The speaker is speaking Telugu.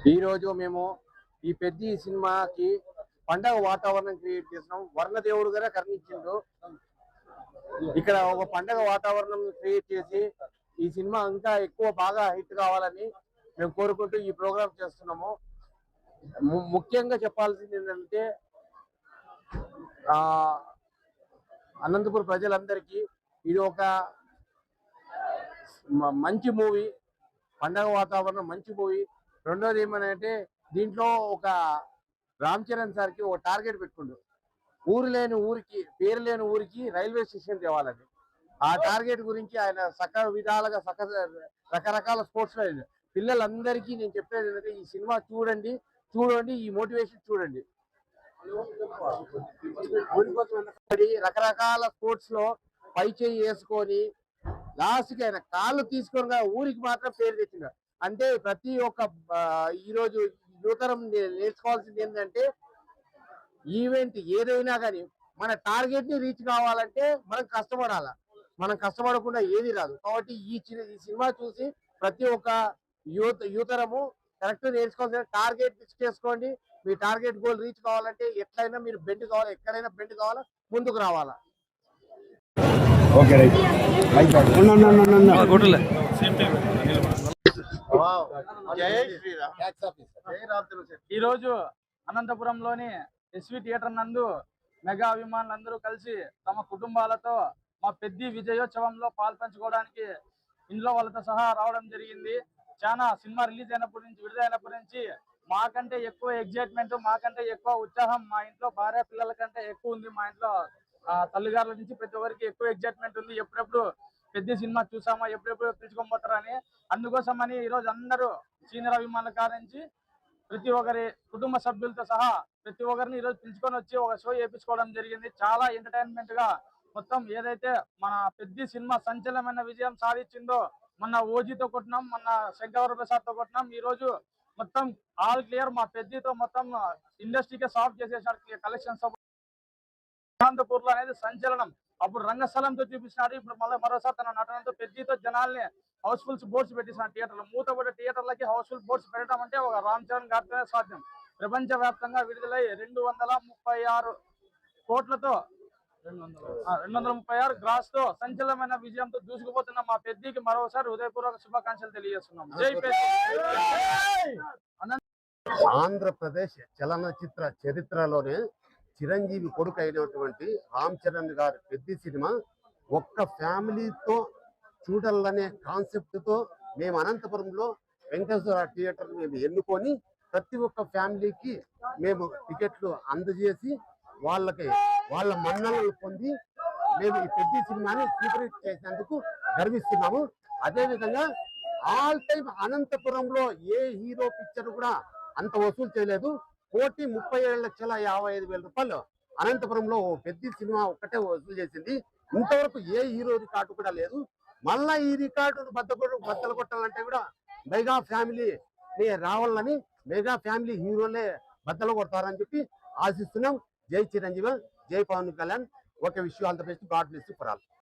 ఈ రోజు మేము ఈ పెద్ద సినిమాకి పండగ వాతావరణం క్రియేట్ చేసినాం. వర్ణదేవుడు గారే కరుణించిండు. ఇక్కడ ఒక పండగ వాతావరణం క్రియేట్ చేసి ఈ సినిమా ఇంకా ఎక్కువ బాగా హిట్ కావాలని మేము కోరుకుంటూ ఈ ప్రోగ్రామ్ చేస్తున్నాము. ముఖ్యంగా చెప్పాల్సింది ఏంటంటే ఆ అనంతపురం ప్రజలందరికీ ఇది ఒక మంచి మూవీ, పండగ వాతావరణం మంచి మూవీ. రెండోది ఏమనంటే దీంట్లో ఒక రామ్ చరణ్ సార్కి ఒక టార్గెట్ పెట్టుకుండు, ఊరు లేని ఊరికి, పేరు లేని ఊరికి రైల్వే స్టేషన్ తేవాలని. ఆ టార్గెట్ గురించి ఆయన విధాలుగా రకరకాల స్పోర్ట్స్ లో పిల్లలందరికీ నేను చెప్పేది ఏంటంటే ఈ సినిమా చూడండి, ఈ మోటివేషన్ చూడండి. రకరకాల స్పోర్ట్స్ లో పై చేయి వేసుకొని లాస్ట్కి ఆయన కాళ్ళు తీసుకొని ఊరికి మాత్రం పేరు తెచ్చిండు. అంటే ప్రతి ఒక్క ఈరోజు యువతరం నేర్చుకోవాల్సింది ఏంటంటే ఈవెంట్ ఏదైనా కానీ మన టార్గెట్ ని రీచ్ కావాలంటే మనం కష్టపడాలా. మనం కష్టపడకుండా ఏది రాదు. కాబట్టి ఈ సినిమా చూసి ప్రతి ఒక్క యువతరము కరెక్ట్ నేర్చుకోవాల్సిన టార్గెట్ ఫిక్స్ చేసుకోండి. మీ టార్గెట్ గోల్ రీచ్ కావాలంటే ఎట్లయినా మీరు బెండ్ కావాలా, ఎక్కడైనా బెండ్ కావాలా, ముందుకు రావాలా. ఈరోజు అనంతపురంలోని ఎస్వి థియేటర్ నందు మెగా అభిమానులందరూ కలిసి తమ కుటుంబాలతో మా పెద్ద విజయోత్సవంలో పాల్పంచుకోవడానికి ఇంట్లో వాళ్ళతో సహా రావడం జరిగింది. చాలా సినిమా రిలీజ్ అయినప్పటి నుంచి, విడుదలైనప్పటి నుంచి మాకంటే ఎక్కువ ఎగ్జైట్మెంట్, మాకంటే ఎక్కువ ఉత్సాహం మా ఇంట్లో భార్య పిల్లల కంటే ఎక్కువ ఉంది. మా ఇంట్లో తల్లిగారుల నుంచి ప్రతి ఒక్కరికి ఎక్కువ ఎగ్జైట్మెంట్ ఉంది. ఎప్పుడెప్పుడు పెద్ద సినిమా చూసామా, ఎప్పుడెప్పుడు పిలుచుకొని పోతారని. అందుకోసమని ఈరోజు అందరూ సీనియర్ అభిమానుల కారించి ప్రతి ఒక్కరి కుటుంబ సభ్యులతో సహా ప్రతి ఒక్కరిని ఈరోజు పిలుచుకొని వచ్చి ఒక షో చేయించుకోవడం జరిగింది. చాలా ఎంటర్టైన్మెంట్ గా మొత్తం ఏదైతే మన పెద్ద సినిమా సంచలనమైన విజయం సాధించిందో, మొన్న ఓజీతో కొట్టినాం, మొన్న శంకర్ ప్రసాద్ తో కొట్టినాం. ఈ రోజు మొత్తం ఆల్ క్లియర్ మా పెద్దతో మొత్తం ఇండస్ట్రీకే సాఫ్ చేసేసారు కలెక్షన్స్. అనంతపూర్ లో అనేది సంచలనం. అప్పుడు రంగస్థలంతో చూపించినాడు, ఇప్పుడు మళ్ళీ మరోసారి తన నటనతో పెద్దతో జనాల్ని హౌస్ఫుల్స్ బోర్డ్స్ పెట్టిస్తున్నారు. థియేటర్లు మూతపడే థియేటర్లకి హౌస్ఫుల్ బోర్డ్స్ పెట్టడం అంటే ఒక రామ్ చరణ్ గారితోనే సాధ్యం. ప్రపంచ వ్యాప్తంగా విడుదలై 236 కోట్లతో 236 గ్రాస్ తో సంచలనమైన విజయంతో దూసుకుపోతున్న మా పెద్దకి మరోసారి హృదయపూర్వక శుభాకాంక్షలు తెలియజేస్తున్నాం. జై పెద్ద. ఆంధ్రప్రదేశ్ చలనచిత్ర చరిత్రలోనే చిరంజీవి కొడుకు అయినటువంటి రామ్ చరణ్ గారి పెద్ద సినిమా ఒక్క ఫ్యామిలీతో చూడాలనే కాన్సెప్ట్తో మేము అనంతపురంలో వెంకటేశ్వర థియేటర్ మేము ఎన్నుకొని ప్రతి ఒక్క ఫ్యామిలీకి మేము టికెట్లు అందజేసి వాళ్ళ మన్ననలు పొంది మేము ఈ పెద్ద సినిమాని స్వీకరించ చేసినందుకు గర్విస్తున్నాము. అదేవిధంగా ఆల్ టైమ్ అనంతపురంలో ఏ హీరో పిక్చర్ కూడా అంత వసూలు చేయలేదు. 1,37,55,000 రూపాయలు అనంతపురంలో పెద్ద సినిమా ఒక్కటే వసూలు చేసింది. ఇంతవరకు ఏ హీరో రికార్డు కూడా లేదు. మళ్ళా ఈ రికార్డును బద్దలు కొట్టాలంటే కూడా మెగా ఫ్యామిలీ రావాలని, మెగా ఫ్యామిలీ హీరోలే బద్దలు కొడతారని చెప్పి ఆశిస్తున్నాం. జై చిరంజీవి, జై Pawan Kalyan. Okay, wish you all the best. God bless you for all.